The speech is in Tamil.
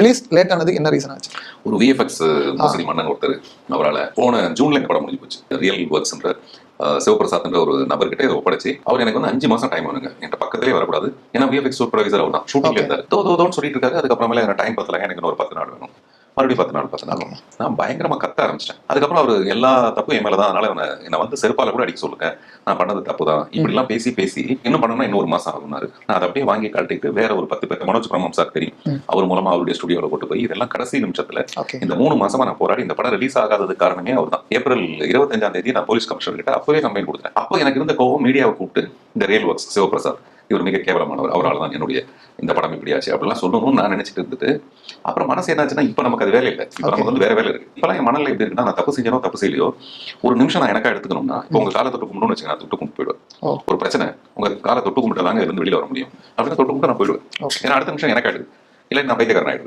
ரிலீஸ் லேட் ஆனது என்ன ரீசன் ஆச்சு? ஒரு விஎஃப்எக்ஸ் மோசடி மன்னன் ஒருத்தர் அவரால் போன ஜூன்ல இந்த படம் முடிஞ்சு போச்சு. ரியல் ஒர்க்ஸ்ன்ற சிவபிரசாத்ன்ற ஒரு நபர்கிட்ட இதை ஒப்படைச்சு அவர் எனக்கு வந்து 5 மாசம் டைம் வேணுங்க, என்கிட்ட பக்கத்திலே வரக்கூடாது. ஏன்னா விஎஃப்எக்ஸ் சூப்பர்வைசர் அவர் தான் ஷூட்டிங்ல இருந்தார். தோன்னு சொல்லிட்டு இருக்காரு. அதுக்கப்புறமேல எனக்கு டைம் பத்தல, எனக்கு ஒரு 10 நாள் வேணும். மறுபடியும் 10 நாள் நான் பயங்கரமா கத்த ஆரம்பிச்சிட்டேன். அதுக்கப்புறம் அவர் எல்லா தப்பும் என் மேலதான். அதனால என்னை வந்து செருப்பால கூட அடிக்க சொல்லுங்க, நான் பண்ணது தப்பு தான், இப்படி எல்லாம் பேசி இன்னும் பண்ணணும்னா இன்னும் 1 மாசம் ஆகுனாரு. நான் அதை அப்படியே வாங்கி கழட்டிட்டு வேற ஒரு 10 பேர் மனோஜ் பிரம்மம் சார் தெரியும், அவர் மூலமா அவருடைய ஸ்டுடியோல போட்டு போய் இதெல்லாம் கடைசி நிமிஷத்துல இந்த 3 மாசமா நான் போராடி இந்த படம் ரிலீஸ் ஆகாதது காரணமே அவர் தான். ஏப்ரல் 25ஆம் தேதி நான் போலீஸ் கமிஷனர் கிட்ட அப்பவே கம்ப்ளைண்ட் கொடுத்தேன். அப்போ எனக்கு இருந்த கோவம் மீடியாவை கூப்பிட்டு இந்த ரியல் ஒர்க்ஸ் சிவபிரசாத் இவர் மிக கேவலமானவர், அவரால் தான் என்னுடைய இந்த படம் இப்படி ஆச்சு அப்படிலாம் சொல்லணும்னு நான் நினைச்சிட்டு இருந்துட்டு அப்புறம் மனசு என்னாச்சுன்னா இப்ப நமக்கு அது வேலை இல்லை, இப்ப நமக்கு வந்து வேற வேலை இருக்கு. இப்பெல்லாம் என் மனநிலை எப்படி இருக்குன்னா, நான் தப்பு செஞ்சனோ தப்பு செய்யலையோ ஒரு நிமிஷம் நான் எனக்கா எடுத்துக்கணும்னா, இப்போ உங்க காலை தொட்டு கும்பிடணும்னு வச்சுங்க, நான் தொட்டு கும்பிட்டு போயிடுவேன். ஒரு பிரச்சனை உங்க காலை தொட்டு கும்பிட்டு தாங்க இருந்து வெளியில வர முடியும் அப்படின்னு தொட்டு கும்பிட்டு நான் போயிடுவேன். ஏன்னா அடுத்த நிமிஷம் எனக்கா எடுது, இல்லை நான் பைத்தியக்காரன் ஆயிடுவேன்.